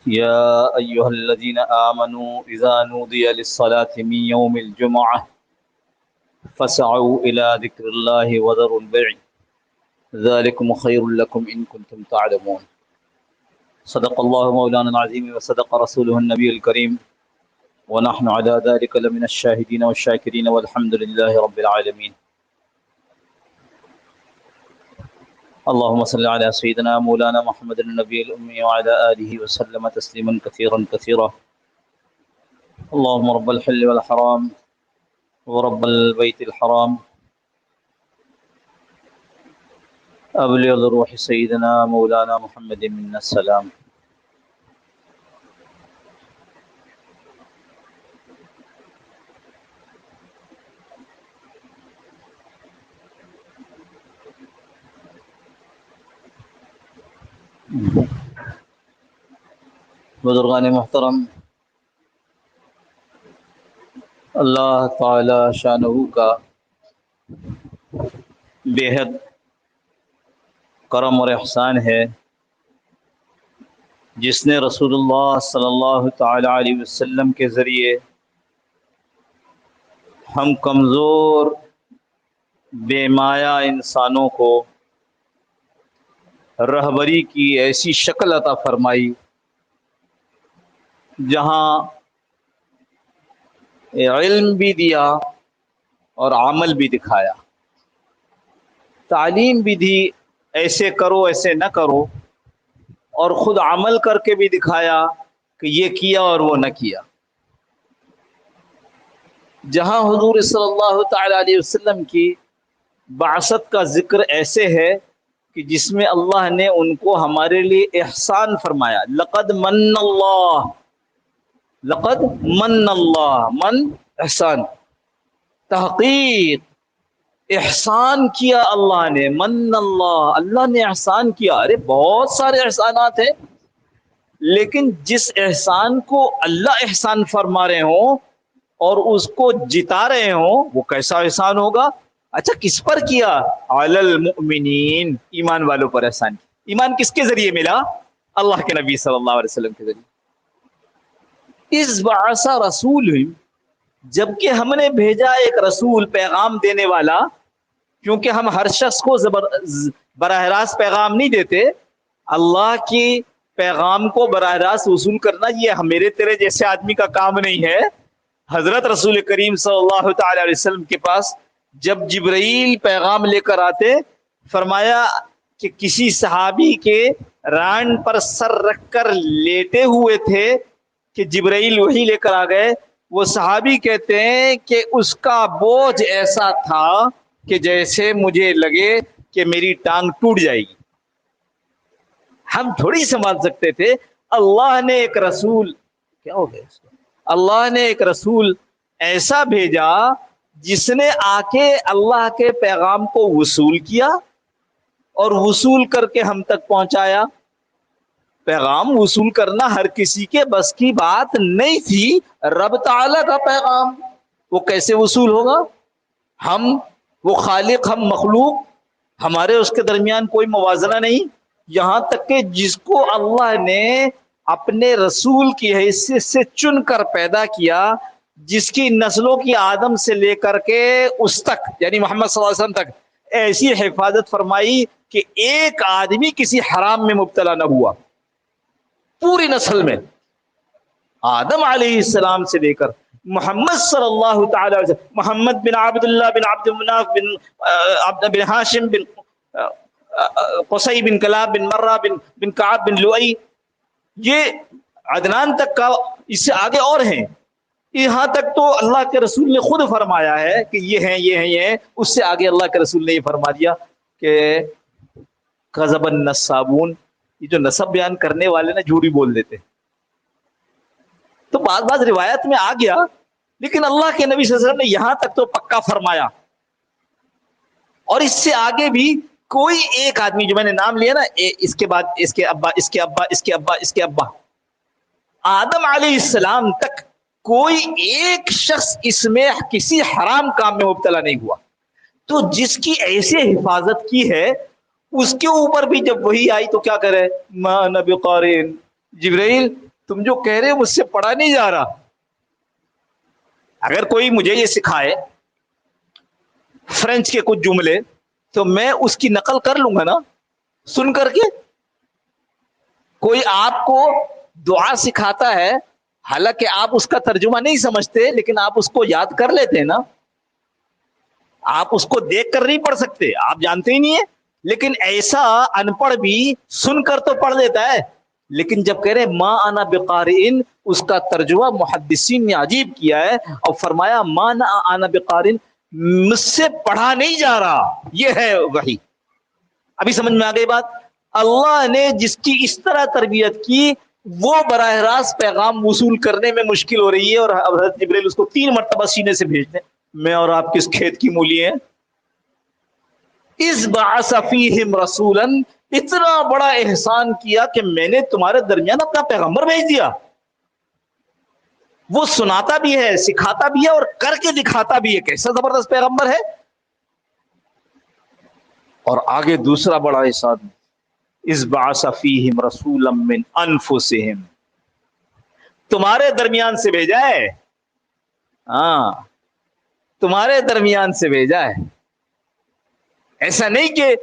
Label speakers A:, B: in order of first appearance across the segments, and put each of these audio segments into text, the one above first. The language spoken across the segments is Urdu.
A: يا أيها الذين آمنوا إذا نودي للصلاة من يوم الجمعة فاسعوا إلى ذكر الله وذروا البيع ذلكم خير لكم إن كنتم تعلمون. صدق الله مولانا العظيم وصدق رسوله النبي الكريم ونحن على ذلك لمن الشاهدين والشاكرين والحمد لله رب العالمين. اللهم صل على سيدنا مولانا محمد النبي الأمي وعلى آله وسلم تسليما كثيرا كثيرا. اللهم رب الحل والحرام ورب البيت الحرام أبلغ روح سيدنا مولانا محمد منا السلام. بزرگان محترم، اللہ تعالی شانہ کا بے حد کرم اور احسان ہے جس نے رسول اللہ صلی اللہ تعالی علیہ وسلم کے ذریعے ہم کمزور بے مایہ انسانوں کو رہبری کی ایسی شکل عطا فرمائی جہاں علم بھی دیا اور عمل بھی دکھایا، تعلیم بھی دی ایسے کرو ایسے نہ کرو، اور خود عمل کر کے بھی دکھایا کہ یہ کیا اور وہ نہ کیا۔ جہاں حضور صلی اللہ تعالی علیہ وسلم کی بعثت کا ذکر ایسے ہے کہ جس میں اللہ نے ان کو ہمارے لیے احسان فرمایا، لقد من اللہ، لقد من اللہ، من احسان، تحقیق احسان کیا اللہ نے، من اللہ، اللہ نے احسان کیا۔ ارے بہت سارے احسانات ہیں، لیکن جس احسان کو اللہ احسان فرما رہے ہوں اور اس کو جتا رہے ہوں وہ کیسا احسان ہوگا؟ اچھا کس پر کیا؟ علی المؤمنین، ایمان والوں پر احسان کیا۔ ایمان کس کے ذریعے ملا؟ اللہ کے نبی صلی اللہ علیہ وسلم کے ذریعے۔ اس بعث رسول، جبکہ ہم نے بھیجا ایک رسول، پیغام دینے والا، کیونکہ ہم ہر شخص کو براہ راست پیغام نہیں دیتے، اللہ کی پیغام کو براہ راست وصول کرنا یہ میرے تیرے جیسے آدمی کا کام نہیں ہے۔ حضرت رسول کریم صلی اللہ تعالی علیہ وسلم کے پاس جب جبرائیل پیغام لے کر آتے، فرمایا کہ کسی صحابی کے ران پر سر رکھ کر لیٹے ہوئے تھے کہ جبرائیل وہی لے کر آ گئے۔ وہ صحابی کہتے ہیں کہ اس کا بوجھ ایسا تھا کہ جیسے مجھے لگے کہ میری ٹانگ ٹوٹ جائے گی۔ ہم تھوڑی سنبھال سکتے تھے۔ اللہ نے ایک رسول، کیا ہو گیا، اللہ نے ایک رسول ایسا بھیجا جس نے آ کے اللہ کے پیغام کو وصول کیا اور وصول کر کے ہم تک پہنچایا۔ پیغام وصول کرنا ہر کسی کے بس کی بات نہیں تھی۔ رب تعالیٰ کا پیغام وہ کیسے وصول ہوگا؟ ہم وہ خالق، ہم مخلوق، ہمارے اس کے درمیان کوئی موازنہ نہیں۔ یہاں تک کہ جس کو اللہ نے اپنے رسول کی حیثیت سے چن کر پیدا کیا، جس کی نسلوں کی آدم سے لے کر کے اس تک، یعنی محمد صلی اللہ علیہ وسلم تک ایسی حفاظت فرمائی کہ ایک آدمی کسی حرام میں مبتلا نہ ہوا، پوری نسل میں، آدم علیہ السلام سے لے کر محمد صلی اللہ تعالی علیہ وسلم، محمد بن عبداللہ بن عبد مناف بن ہاشم بن قصی بن کلاب بن مرہ بن کعب بن لؤی، یہ عدنان تک کا، اس سے آگے اور ہیں۔ یہاں تک تو اللہ کے رسول نے خود فرمایا ہے کہ یہ ہیں یہ ہیں یہ ہیں، اس سے آگے اللہ کے رسول نے یہ فرما دیا کہ کذب النصابون، یہ جو نسب بیان کرنے والے نا جھوٹی بول دیتے۔ تو بعض روایت میں آ گیا، لیکن اللہ کے نبی صلی اللہ علیہ وسلم نے یہاں تک تو پکا فرمایا۔ اور اس سے آگے بھی کوئی ایک آدمی جو میں نے نام لیا نا، اس کے بعد اس کے ابا، اس کے ابا، اس کے ابا، اس کے ابا، آدم علیہ السلام تک کوئی ایک شخص اس میں کسی حرام کام میں مبتلا نہیں ہوا۔ تو جس کی ایسے حفاظت کی ہے، اس کے اوپر بھی جب وہی آئی تو کیا کرے؟ ما نبی قارئ، جبرائیل تم جو کہہ رہے مجھ سے پڑھا نہیں جا رہا. اگر کوئی مجھے یہ سکھائے فرینچ کے کچھ جملے تو میں اس کی نقل کر لوں گا نا سن کر کے. کوئی آپ کو دعا سکھاتا ہے حالانکہ آپ اس کا ترجمہ نہیں سمجھتے لیکن آپ اس کو یاد کر لیتے ہیں نا. آپ اس کو دیکھ کر نہیں پڑھ سکتے, آپ جانتے ہی نہیں ہے, لیکن ایسا ان پڑھ بھی سن کر تو پڑھ لیتا ہے. لیکن جب کہہ رہے ما انا بقارئن, اس کا ترجمہ محدثین نے عجیب کیا ہے اور فرمایا ما انا بقارئن, مجھ سے پڑھا نہیں جا رہا. یہ ہے وحی. ابھی سمجھ میں آ گئی بات. اللہ نے جس کی اس طرح تربیت کی وہ براہ راست پیغام وصول کرنے میں مشکل ہو رہی ہے, اور حضرت جبریل اس کو 3 مرتبہ سینے سے بھیجتے ہیں. میں اور آپ کس کھیت کی مولی ہیں. اس بعث فیہم رسولا, اتنا بڑا احسان کیا کہ میں نے تمہارے درمیان اپنا پیغمبر بھیج دیا. وہ سناتا بھی ہے, سکھاتا بھی ہے اور کر کے دکھاتا بھی ہے. کیسا زبردست پیغمبر ہے. اور آگے دوسرا بڑا احسان, اس بعث فیہم رسولا من انفسہم, تمہارے درمیان سے بھیجا ہے. ہاں, تمہارے درمیان سے بھیجا ہے. ایسا نہیں کہ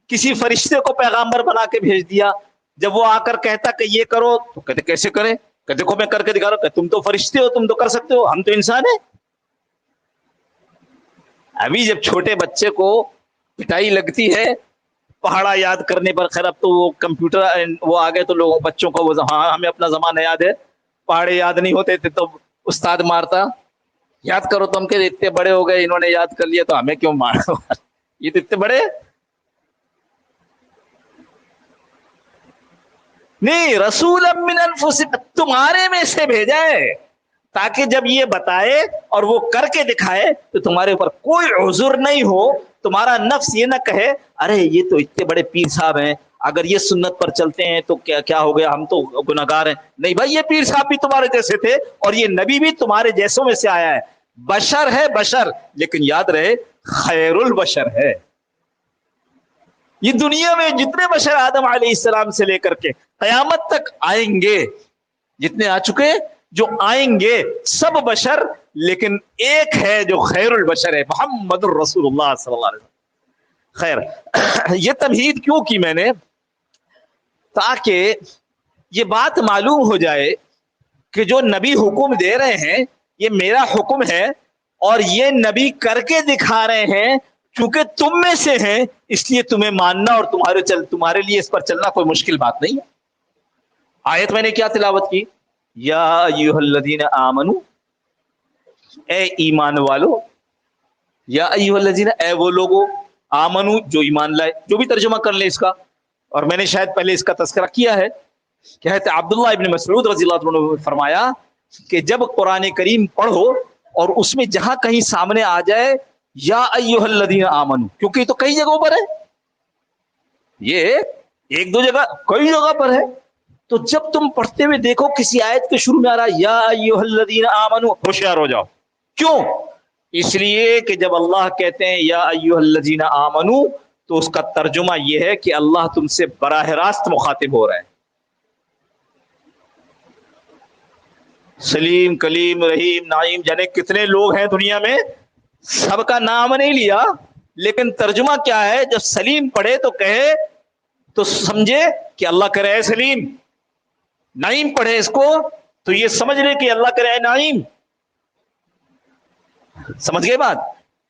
A: کسی فرشتے کو پیغمبر بنا کے بھیج دیا. جب وہ آ کر کہتا کہ یہ کرو تو کہتے کیسے کریں, کہ دیکھو میں کر کے دکھا رہا ہوں. تم تو فرشتے ہو, تم تو کر سکتے ہو, ہم تو انسان ہیں. ابھی جب چھوٹے بچے کو پٹائی لگتی ہے پہاڑا یاد کرنے پر, خیر اب تو وہ کمپیوٹر وہ آ گئے تو لوگوں بچوں کو وہ, ہاں ہمیں اپنا زمانہ یاد ہے, پہاڑے یاد نہیں ہوتے تھے تو استاد مارتا. یاد کرو تو ہم کہ اتنے بڑے ہو گئے, انہوں نے یاد کر لیا تو ہمیں کیوں مارا. یہ تو اتنے بڑے نہیں. رسول من انفسکم, تمہارے میں سے بھیجا ہے تاکہ جب یہ بتائے اور وہ کر کے دکھائے تو تمہارے اوپر کوئی عذر نہیں ہو. تمہارا نفس یہ نہ کہے ارے یہ تو اتنے بڑے پیر صاحب ہیں, اگر یہ سنت پر چلتے ہیں تو کیا ہو گیا, ہم تو گناہگار ہیں. نہیں بھائی, یہ پیر صاحب بھی تمہارے جیسے تھے اور یہ نبی بھی تمہارے جیسوں میں سے آیا ہے. بشر ہے بشر, لیکن یاد رہے خیر البشر ہے. یہ دنیا میں جتنے بشر آدم علیہ السلام سے لے کر کے قیامت تک آئیں گے, جتنے آ چکے جو آئیں گے, سب بشر, لیکن ایک ہے جو خیر البشر ہے, محمد الرسول اللہ صلی اللہ علیہ وسلم. خیر, یہ تمہید کیوں کی میں نے, تاکہ یہ بات معلوم ہو جائے کہ جو نبی حکم دے رہے ہیں یہ میرا حکم ہے, اور یہ نبی کر کے دکھا رہے ہیں. چونکہ تم میں سے ہیں اس لیے تمہیں ماننا اور تمہارے لیے اس پر چلنا کوئی مشکل بات نہیں ہے. آیت میں نے کیا تلاوت کی, یا ایھا الذین آمنو, اے ایمان والو, یا ایھا الذین, اے وہ لوگو, آمنو جو ایمان لائے, جو بھی ترجمہ کر لے اس کا. اور میں نے شاید پہلے اس کا تذکرہ کیا ہے, کہتے عبداللہ ابن مسعود رضی اللہ عنہ نے فرمایا کہ جب قرآن کریم پڑھو اور اس میں جہاں کہیں سامنے آ جائے یا ایھا الذین آمنو, کیونکہ یہ تو کئی جگہوں پر ہے, یہ ایک دو جگہ کئی جگہ پر ہے, تو جب تم پڑھتے ہوئے دیکھو کسی آیت کے شروع میں آ رہا یا ایھا الذین آمنو, ہوشیار ہو جاؤ. کیوں؟ اس لیے کہ جب اللہ کہتے ہیں یا ایھا الذین آمنو تو اس کا ترجمہ یہ ہے کہ اللہ تم سے براہ راست مخاطب ہو رہا ہے. سلیم, کلیم, رحیم, نعیم, جانے کتنے لوگ ہیں دنیا میں, سب کا نام نہیں لیا, لیکن ترجمہ کیا ہے, جب سلیم پڑھے تو کہے تو سمجھے کہ اللہ کرے اے سلیم. نعیم پڑھے اس کو تو یہ سمجھ لے کہ اللہ کرے اے نعیم. سمجھ گئے بات.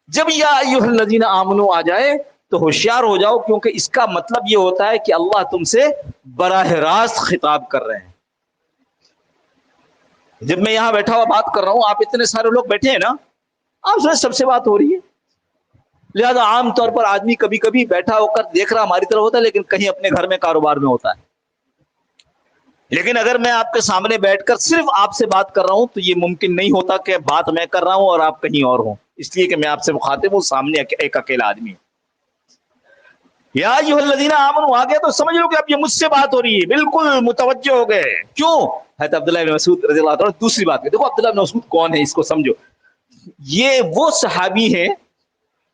A: جب یا ایھا الذین آمنو آ جائے تو ہوشیار ہو جاؤ, کیونکہ اس کا مطلب یہ ہوتا ہے کہ اللہ تم سے براہ راست خطاب کر رہے ہیں. جب میں یہاں بیٹھا ہوا بات کر رہا ہوں, آپ اتنے سارے لوگ بیٹھے ہیں نا, آپ سے سب سے بات ہو رہی ہے. لہذا عام طور پر آدمی کبھی کبھی بیٹھا ہو کر دیکھ رہا ہماری طرف ہوتا ہے, لیکن کہیں اپنے گھر میں کاروبار میں ہوتا ہے. لیکن اگر میں آپ کے سامنے بیٹھ کر صرف آپ سے بات کر رہا ہوں تو یہ ممکن نہیں ہوتا کہ بات میں کر رہا ہوں اور آپ کہیں اور ہوں, اس لیے کہ میں آپ سے مخاطب ہوں, سامنے ایک اکیلا آدمی. یا ایھا الذین آمنو آ گیا تو سمجھ لو کہ اب یہ مجھ سے بات ہو رہی ہے, بالکل متوجہ ہو گئے. کیوں؟ حضرت عبداللہ بن مسعود رضی اللہ عنہ. دوسری بات, دیکھو عبداللہ بن مسعود کون ہے, اس کو سمجھو. یہ وہ صحابی ہیں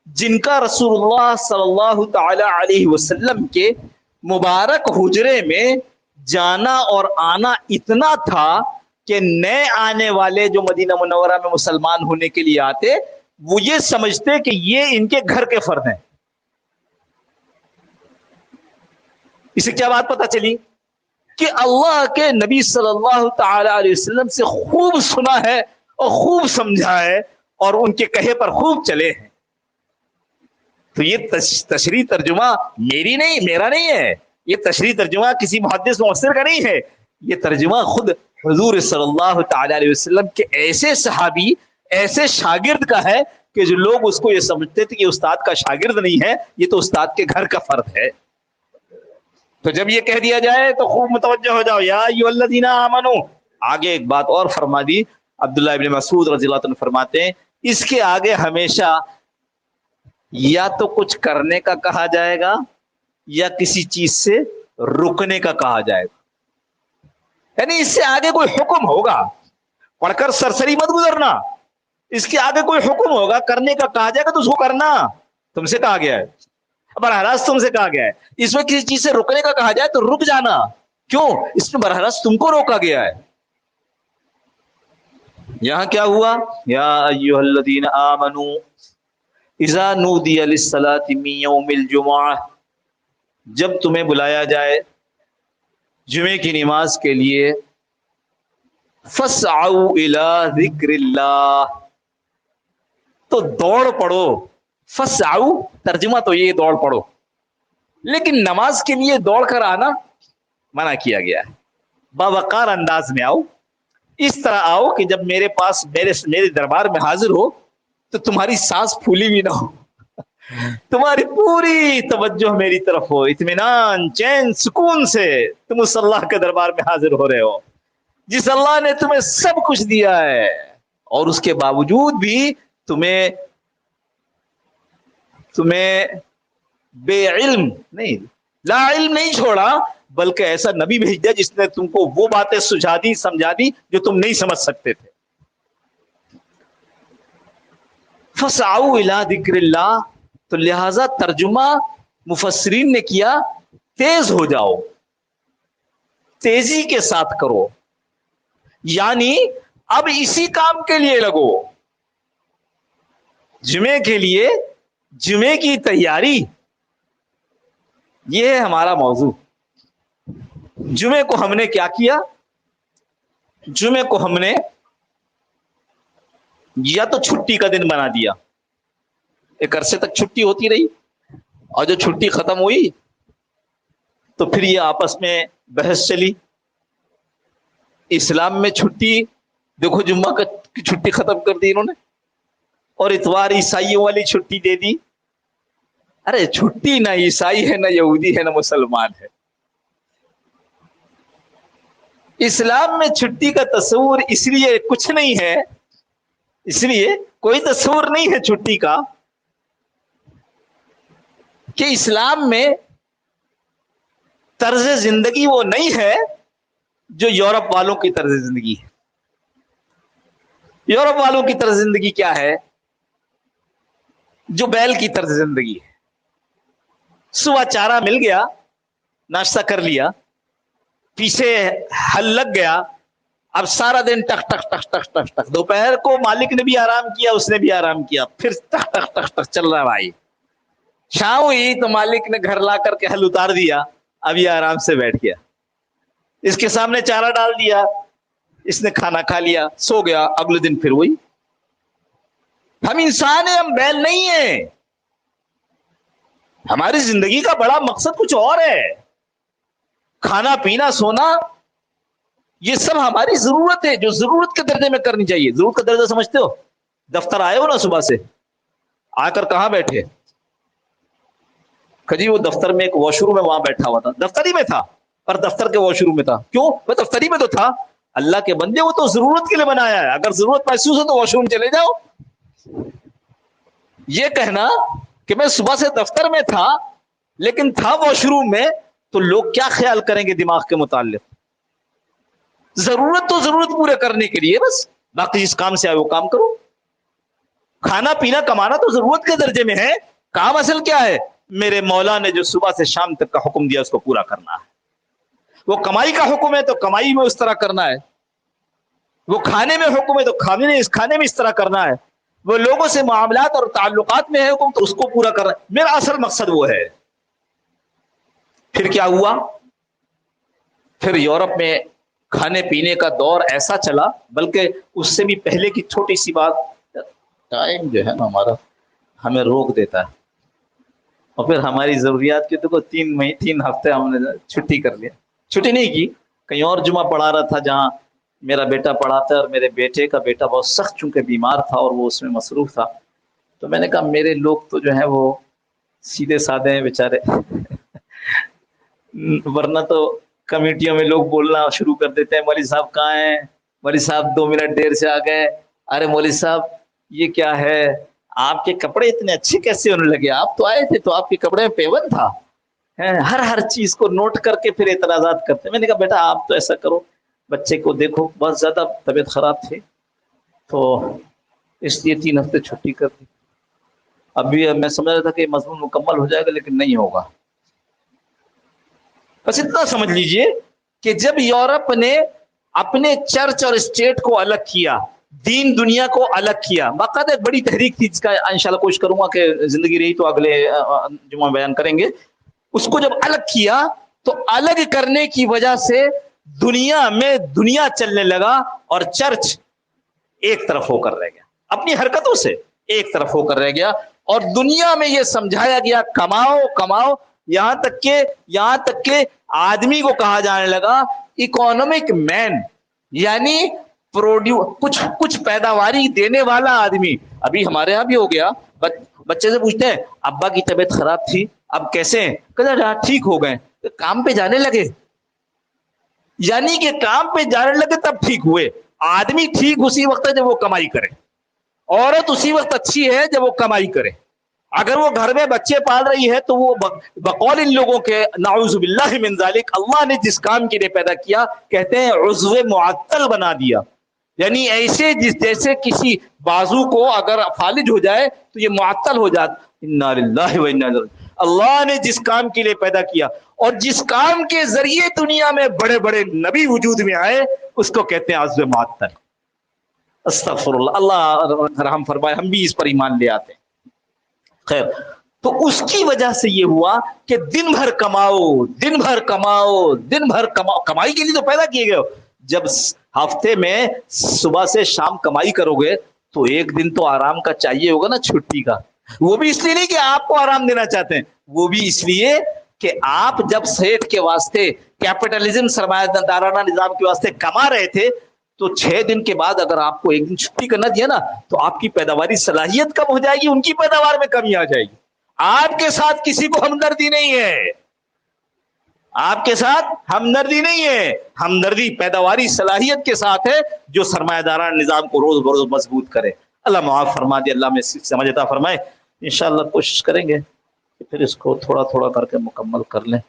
A: جن کا رسول اللہ صلی اللہ تعالی علیہ وسلم کے مبارک حجرے میں جانا اور آنا اتنا تھا کہ نئے آنے والے جو مدینہ منورہ میں مسلمان ہونے کے لیے آتے وہ یہ سمجھتے کہ یہ ان کے گھر کے فرد ہیں. اسے کیا بات پتہ چلی کہ اللہ کے نبی صلی اللہ تعالی علیہ وسلم سے خوب سنا ہے اور خوب سمجھا ہے اور ان کے کہے پر خوب چلے ہیں. تو یہ تشریح ترجمہ میرا نہیں ہے، یہ تشریح ترجمہ کسی محدث مفسر کا نہیں ہے، یہ ترجمہ خود حضور صلی اللہ تعالی علیہ وسلم کے ایسے صحابی، ایسے شاگرد کا ہے کہ جو لوگ اس کو یہ سمجھتے تھے کہ استاد کا شاگرد نہیں ہے، یہ تو استاد کے گھر کا فرد ہے. تو جب یہ کہہ دیا جائے تو خوب متوجہ ہو جاؤ، یا ایھا الذین آمنوا. آگے ایک بات اور فرما دی، عبداللہ ابن مسعود رضی اللہ عنہ فرماتے ہیں اس کے آگے ہمیشہ یا تو کچھ کرنے کا کہا جائے گا یا کسی چیز سے رکنے کا کہا جائے گا، یعنی اس سے آگے کوئی حکم ہوگا. پڑھ کر سرسری مت گزرنا، اس کے آگے کوئی حکم ہوگا، کرنے کا کہا جائے گا تو اس کو کرنا. تم سے کہا گیا ہے، براہ راست تم سے کہا گیا ہے. اس میں کسی چیز سے رکنے کا کہا جائے تو رک جانا. کیوں؟ اس میں براہ راست تم کو روکا گیا ہے. یہاں کیا ہوا؟ یا ایھا الذین آمنوا اذا نودی للصلاۃ من یوم الجمعہ، جب تمہیں بلایا جائے جمعے کی نماز کے لیے، فاسعوا الی ذکر اللہ، تو دوڑ پڑو. فاسعوا ترجمہ تو یہ دوڑ پڑو، لیکن نماز کے لیے دوڑ کر آنا منع کیا گیا ہے. باوقار انداز میں آؤ، اس طرح آؤ کہ جب میرے پاس میرے دربار میں حاضر ہو تو تمہاری سانس پھولی بھی نہ ہو، تمہاری پوری توجہ میری طرف ہو، اطمینان، چین، سکون سے تم اس اللہ کے دربار میں حاضر ہو رہے ہو جس اللہ نے تمہیں سب کچھ دیا ہے، اور اس کے باوجود بھی تمہیں بے علم نہیں، لا علم نہیں چھوڑا، بلکہ ایسا نبی بھیج دیا جس نے تم کو وہ باتیں سجھا دی، سمجھا دی جو تم نہیں سمجھ سکتے تھے. فَاسْعَوْا إِلَىٰ ذِكْرِ اللَّهِ، تو لہذا ترجمہ مفسرین نے کیا تیز ہو جاؤ، تیزی کے ساتھ کرو، یعنی اب اسی کام کے لیے لگو. جمعے کے لیے، جمعے کی تیاری، یہ ہے ہمارا موضوع. جمعے کو ہم نے کیا کیا؟ جمعے کو ہم نے یا تو چھٹی کا دن بنا دیا، ایک عرصے تک چھٹی ہوتی رہی، اور جو چھٹی ختم ہوئی تو پھر یہ آپس میں بحث چلی. اسلام میں چھٹی دیکھو، جمعہ کی چھٹی ختم کر دی انہوں نے، اور اتوار عیسائیوں والی چھٹی دے دی. ارے چھٹی نہ عیسائی ہے، نہ یہودی ہے، نہ مسلمان ہے. اسلام میں چھٹی کا تصور اس لیے کچھ نہیں ہے، اس لیے کوئی تصور نہیں ہے چھٹی کا کہ اسلام میں طرز زندگی وہ نہیں ہے جو یورپ والوں کی طرز زندگی ہے. یورپ والوں کی طرز زندگی کیا ہے؟ جو بیل کی طرز زندگی ہے. صبح چارہ مل گیا، ناشتہ کر لیا، پیچھے ہل لگ گیا، اب سارا دن ٹک ٹک ٹک ٹک ٹک ٹک. دوپہر کو مالک نے بھی آرام کیا، اس نے بھی آرام کیا، پھر ٹک ٹک ٹک ٹک چل رہا بھائی. شام ہوئی تو مالک نے گھر لا کر کے ہل اتار دیا، اب یہ آرام سے بیٹھ گیا، اس کے سامنے چارہ ڈال دیا، اس نے کھانا کھا لیا، سو گیا، اگلے دن پھر وہی. ہم انسان ہیں، ہم بیل نہیں ہیں. ہماری زندگی کا بڑا مقصد کچھ اور ہے. کھانا پینا سونا یہ سب ہماری ضرورت ہے، جو ضرورت کے درجے میں کرنی چاہیے. ضرورت کا درجہ سمجھتے ہو؟ دفتر آئے ہو نا صبح سے، آ کر کہاں بیٹھے؟ کجی وہ دفتر میں ایک واش روم ہے، وہاں بیٹھا ہوا تھا. دفتر ہی میں تھا، پر دفتر کے واش روم میں تھا. کیوں؟ وہ دفتر ہی میں تو تھا. اللہ کے بندے، وہ تو ضرورت کے لیے بنایا ہے. اگر ضرورت محسوس ہو تو واش روم چلے جاؤ. یہ کہنا کہ میں صبح سے دفتر میں تھا لیکن تھا واش روم میں، تو لوگ کیا خیال کریں گے دماغ کے متعلق؟ ضرورت تو ضرورت پورے کرنے کے لیے، بس باقی جس کام سے آئے وہ کام کرو. کھانا پینا کمانا تو ضرورت کے درجے میں ہے. کام اصل کیا ہے؟ میرے مولا نے جو صبح سے شام تک کا حکم دیا اس کو پورا کرنا ہے. وہ کمائی کا حکم ہے تو کمائی میں اس طرح کرنا ہے، وہ کھانے میں حکم ہے تو کھانے میں اس طرح کرنا ہے، وہ لوگوں سے معاملات اور تعلقات میں ہے حکم تو اس کو پورا کرنا ہے۔ میرا اصل مقصد وہ ہے۔ پھر کیا ہوا؟ پھر یورپ میں کھانے پینے کا دور ایسا چلا، بلکہ اس سے بھی پہلے کی چھوٹی سی بات، ٹائم جو ہے نا ہمارا ہمیں روک دیتا ہے، اور پھر ہماری ضروریات کی تو 3 ہفتے ہم نے چھٹی کر لیا، چھٹی نہیں کی، کہیں اور جمعہ پڑھا رہا تھا جہاں میرا بیٹا پڑھاتا ہے، اور میرے بیٹے کا بیٹا بہت سخت چونکہ بیمار تھا اور وہ اس میں مصروف تھا، تو میں نے کہا میرے لوگ تو جو ہے وہ سیدھے سادے ہیں بیچارے ورنہ تو کمیٹیوں میں لوگ بولنا شروع کر دیتے ہیں، مولوی صاحب کہاں ہیں، مولوی صاحب 2 منٹ دیر سے آ گئے، ارے مولوی صاحب یہ کیا ہے، آپ کے کپڑے اتنے اچھے کیسے ہونے لگے، آپ تو آئے تھے تو آپ کے کپڑے میں پیون تھا، ہر چیز کو نوٹ کر کے پھر اعتراضات کرتے ہیں۔ میں نے کہا بیٹا آپ تو ایسا کرو، بچے کو دیکھو بہت زیادہ طبیعت خراب تھی تو اس لیے 3 ہفتے چھٹی کر دی، ابھی میں سمجھ رہا تھا کہ مضمون مکمل ہو جائے گا لیکن نہیں ہوگا۔ بس اتنا سمجھ لیجئے کہ جب یورپ نے اپنے چرچ اور اسٹیٹ کو الگ کیا، دین دنیا کو الگ کیا، باقاعدہ ایک بڑی تحریک تھی جس کا انشاءاللہ کوشش کروں گا کہ زندگی رہی تو اگلے جمعہ بیان کریں گے، اس کو جب الگ کیا تو الگ کرنے کی وجہ سے دنیا میں دنیا چلنے لگا اور چرچ ایک طرف ہو کر رہ گیا، اپنی حرکتوں سے ایک طرف ہو کر رہ گیا، اور دنیا میں یہ سمجھایا گیا کماؤ کماؤ، یہاں تک کہ آدمی کو کہا جانے لگا اکانومک مین، یعنی کچھ پیداواری دینے والا آدمی۔ ابھی ہمارے یہاں بھی ہو گیا، بچے سے پوچھتے ہیں ابا کی طبیعت خراب تھی اب کیسے ہیں، کہتے ہیں ٹھیک ہو گئے، کام پہ جانے لگے، یعنی کہ کام پہ جانے لگے تب ٹھیک ہوئے۔ آدمی ٹھیک اسی وقت ہے جب وہ کمائی کرے، عورت اسی وقت اچھی ہے جب وہ کمائی کرے، اگر وہ گھر میں بچے پال رہی ہے تو وہ بقول ان لوگوں کے نعوذ باللہ من ذالک، اللہ نے جس کام کے لیے پیدا کیا کہتے ہیں عضو معطل بنا دیا، یعنی ایسے جیسے کسی بازو کو اگر فالج ہو جائے تو یہ معطل ہو جاتا۔ انا للہ و انا الیہ راجعون، اللہ نے جس کام کے لیے پیدا کیا اور جس کام کے ذریعے دنیا میں بڑے بڑے نبی وجود میں آئے اس کو کہتے ہیں عضو معطل۔ استغفر اللہ، اللہ رحم فرمائے، ہم بھی اس پر ایمان لے آتے ہیں۔ خیر، تو اس کی وجہ سے یہ ہوا کہ دن بھر کماؤ، دن بھر کماؤ، دن بھر کماؤ، کمائی کے لیے تو پیدا کیے گئے ہو، جب ہفتے میں صبح سے شام کمائی کرو گے تو ایک دن تو آرام کا چاہیے ہوگا نا، چھٹی کا، وہ بھی اس لیے نہیں کہ آپ کو آرام دینا چاہتے ہیں، وہ بھی اس لیے کہ آپ جب صحت کے واسطے کیپٹلزم سرمایہ دارانہ نظام کے واسطے کما رہے تھے تو 6 دن کے بعد اگر آپ کو ایک دن چھٹی کرنا دیا نا تو آپ کی پیداواری صلاحیت کم ہو جائے گی، ان کی پیداوار میں کمی آ جائے گی۔ آپ کے ساتھ کسی کو ہمدردی نہیں ہے، آپ کے ساتھ ہمدردی نہیں ہے، ہمدردی پیداواری صلاحیت کے ساتھ ہے جو سرمایہ دارانہ نظام کو روز بروز مضبوط کرے۔ اللہ معاف فرما دے، اللہ میں سمجھ عطا فرمائے۔ انشاءاللہ کوشش کریں گے کہ پھر اس کو تھوڑا تھوڑا کر کے مکمل کر لیں۔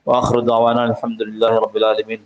A: وآخر دعوانا الحمدللہ رب العالمین۔